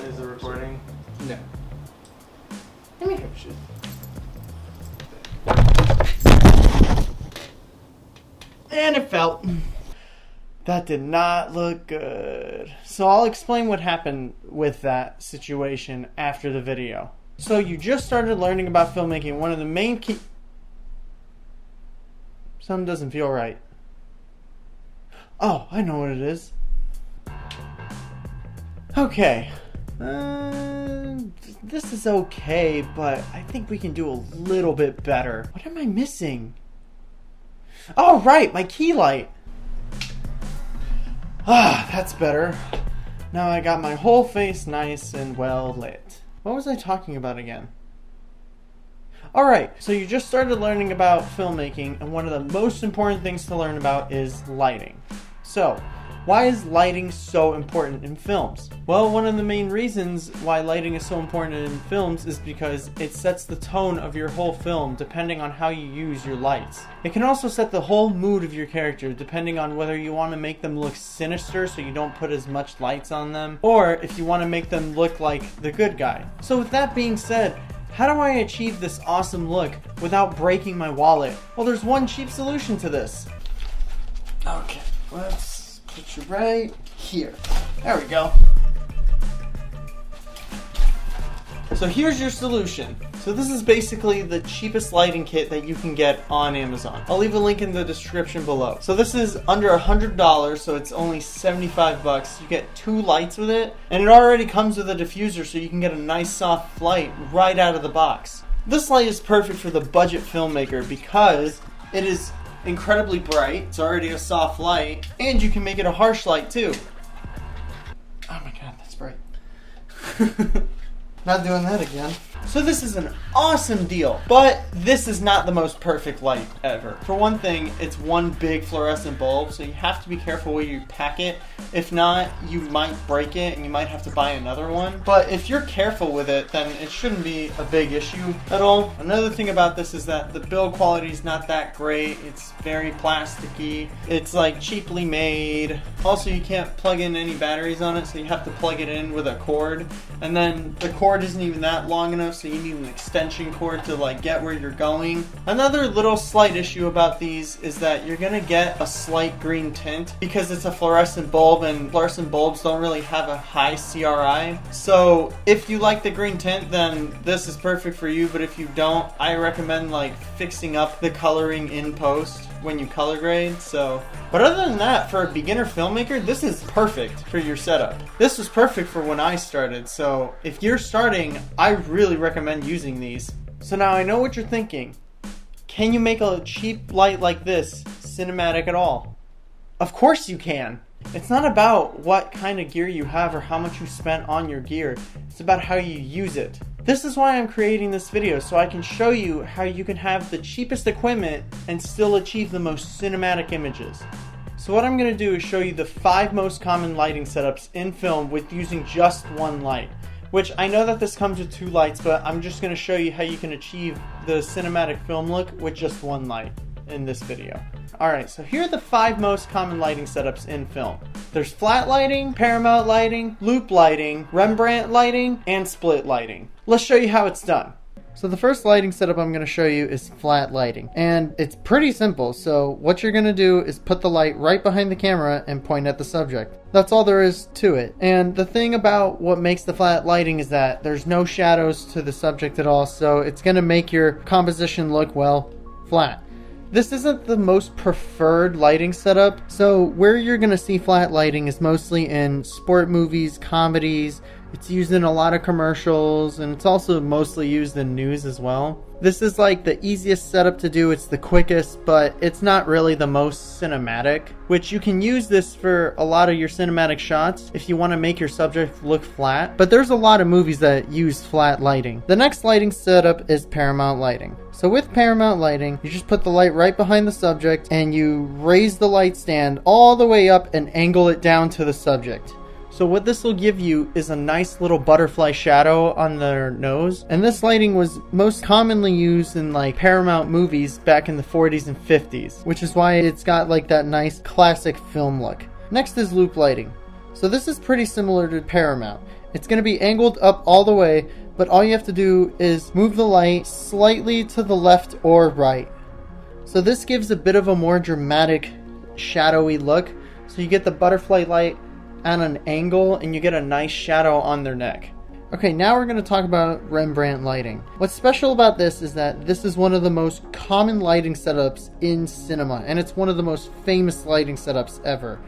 Is it recording? No. Let me finish it. And it fell. That did not look good. So I'll explain what happened with that situation after the video. So you just started learning about filmmaking. One of the main key... Something doesn't feel right. Oh, I know what it is. Okay. This is okay, but I think we can do a little bit better. What am I missing? Oh, right, my key light. Ah, that's better. Now I got my whole face nice and well lit. What was I talking about again? Alright, so you just started learning about filmmaking, and one of the most important things to learn about is lighting. So, why is lighting so important in films? Well, one of the main reasons why lighting is so important in films is because it sets the tone of your whole film depending on how you use your lights. It can also set the whole mood of your character depending on whether you want to make them look sinister so you don't put as much lights on them, or if you want to make them look like the good guy. So with that being said, how do I achieve this awesome look without breaking my wallet? Well, there's one cheap solution to this. Okay, let's put you right here. There we go. So here's your solution. So this is basically the cheapest lighting kit that you can get on Amazon. I'll leave a link in the description below. So this is under $100, so it's only 75 bucks. You get 2 lights with it, and it already comes with a diffuser so you can get a nice soft light right out of the box. This light is perfect for the budget filmmaker because it is incredibly bright. It's already a soft light, and you can make it a harsh light too. Oh my god, that's bright. Not doing that again. So this is an awesome deal, but this is not the most perfect light ever. For one thing, it's one big fluorescent bulb, so you have to be careful where you pack it. If not, you might break it and you might have to buy another one. But if you're careful with it, then it shouldn't be a big issue at all. Another thing about this is that the build quality is not that great. It's very plasticky. It's like cheaply made. Also, you can't plug in any batteries on it, so you have to plug it in with a cord. And then the cord isn't even that long enough, so you need an extension cord to like get where you're going. Another little slight issue about these is that you're gonna get a slight green tint because it's a fluorescent bulb, and fluorescent bulbs don't really have a high CRI. So if you like the green tint, then this is perfect for you, but if you don't, I recommend like fixing up the coloring in post when you color grade. But other than that, for a beginner filmmaker, this is perfect for your setup. This was perfect for when I started, so if you're starting, I really recommend using these. So now I know what you're thinking. Can you make a cheap light like this cinematic at all? Of course you can. It's not about what kind of gear you have or how much you spent on your gear. It's about how you use it. This is why I'm creating this video, so I can show you how you can have the cheapest equipment and still achieve the most cinematic images. So what I'm going to do is show you the 5 most common lighting setups in film with using just one light. Which I know that this comes with 2 lights, but I'm just going to show you how you can achieve the cinematic film look with just one light in this video. Alright, so here are the 5 most common lighting setups in film. There's flat lighting, Paramount lighting, loop lighting, Rembrandt lighting, and split lighting. Let's show you how it's done. So the first lighting setup I'm going to show you is flat lighting. And it's pretty simple. So what you're going to do is put the light right behind the camera and point at the subject. That's all there is to it. And the thing about what makes the flat lighting is that there's no shadows to the subject at all. So it's going to make your composition look, well, flat. This isn't the most preferred lighting setup, so where you're going to see flat lighting is mostly in sport movies, comedies. It's used in a lot of commercials, and it's also mostly used in news as well. This is like the easiest setup to do, it's the quickest, but it's not really the most cinematic, which you can use this for a lot of your cinematic shots if you want to make your subject look flat, but there's a lot of movies that use flat lighting. The next lighting setup is Paramount lighting. So with Paramount lighting, you just put the light right behind the subject and you raise the light stand all the way up and angle it down to the subject. So what this will give you is a nice little butterfly shadow on their nose. And this lighting was most commonly used in like Paramount movies back in the 40s and 50s, which is why it's got like that nice classic film look. Next is loop lighting. So this is pretty similar to Paramount. It's going to be angled up all the way, but all you have to do is move the light slightly to the left or right. So this gives a bit of a more dramatic, shadowy look. So you get the butterfly light at an angle and you get a nice shadow on their neck. Okay, now we're going to talk about Rembrandt lighting. What's special about this is that this is one of the most common lighting setups in cinema, and it's one of the most famous lighting setups ever.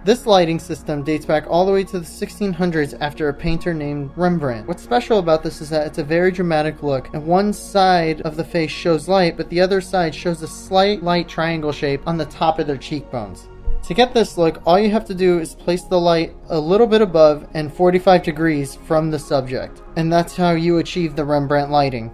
This lighting system dates back all the way to the 1600s after a painter named Rembrandt. What's special about this is that it's a very dramatic look, and one side of the face shows light, but the other side shows a slight light triangle shape on the top of their cheekbones. To get this look, all you have to do is place the light a little bit above and 45 degrees from the subject. And that's how you achieve the Rembrandt lighting.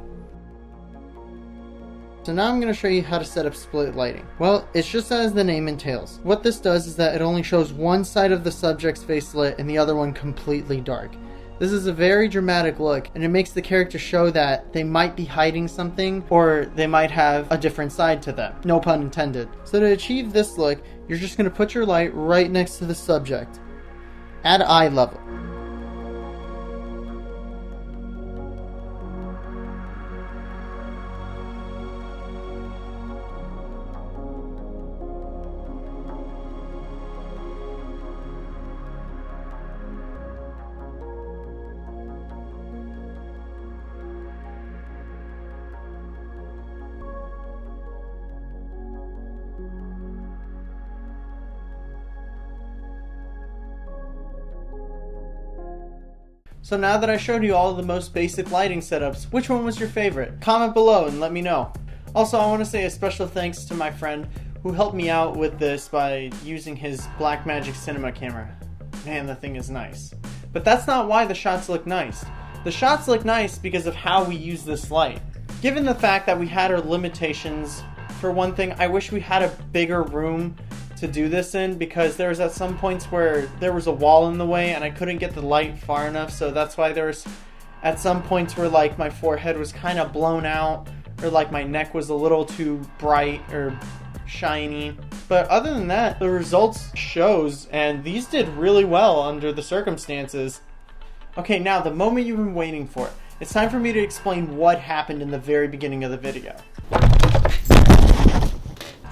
So now I'm going to show you how to set up split lighting. Well, it's just as the name entails. What this does is that it only shows one side of the subject's face lit and the other one completely dark. This is a very dramatic look, and it makes the character show that they might be hiding something, or they might have a different side to them. No pun intended. So to achieve this look, you're just going to put your light right next to the subject, at eye level. So now that I showed you all of the most basic lighting setups, which one was your favorite? Comment below and let me know. Also, I want to say a special thanks to my friend who helped me out with this by using his Blackmagic cinema camera. Man, the thing is nice. But that's not why the shots look nice. The shots look nice because of how we use this light. Given the fact that we had our limitations, for one thing, I wish we had a bigger room to do this in, because there was at some points where there was a wall in the way and I couldn't get the light far enough, so that's why there was at some points where like my forehead was kind of blown out, or like my neck was a little too bright or shiny. But other than that, the results shows, and these did really well under the circumstances. Okay, now the moment you've been waiting for. It's time for me to explain what happened in the very beginning of the video.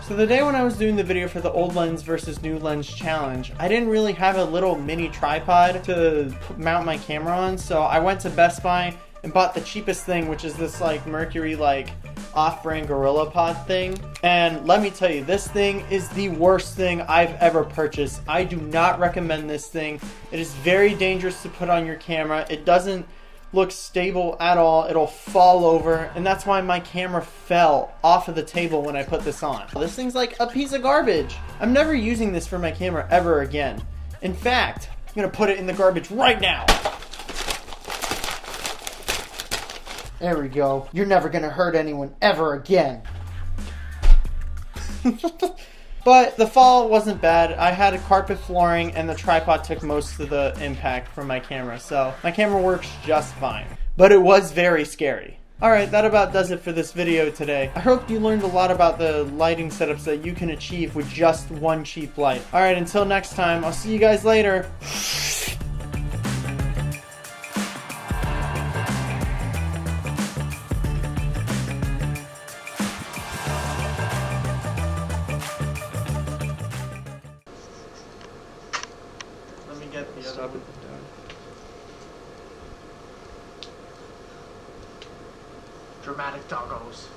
So the day when I was doing the video for the old lens versus new lens challenge, I didn't really have a little mini tripod to mount my camera on, so I went to Best Buy and bought the cheapest thing, which is this like Mercury like off-brand Gorilla Pod thing. And let me tell you, this thing is the worst thing I've ever purchased. I do not recommend this thing. It is very dangerous to put on your camera. It doesn't look stable at all. It'll fall over, and that's why my camera fell off of the table when I put this on. This thing's like a piece of garbage. I'm never using this for my camera ever again. In fact, I'm gonna put it in the garbage right now. There we go. You're never gonna hurt anyone ever again. But the fall wasn't bad. I had a carpet flooring and the tripod took most of the impact from my camera, so my camera works just fine. But it was very scary. Alright, that about does it for this video today. I hope you learned a lot about the lighting setups that you can achieve with just one cheap light. Alright, until next time, I'll see you guys later. Let me get the other one. Dramatic doggos.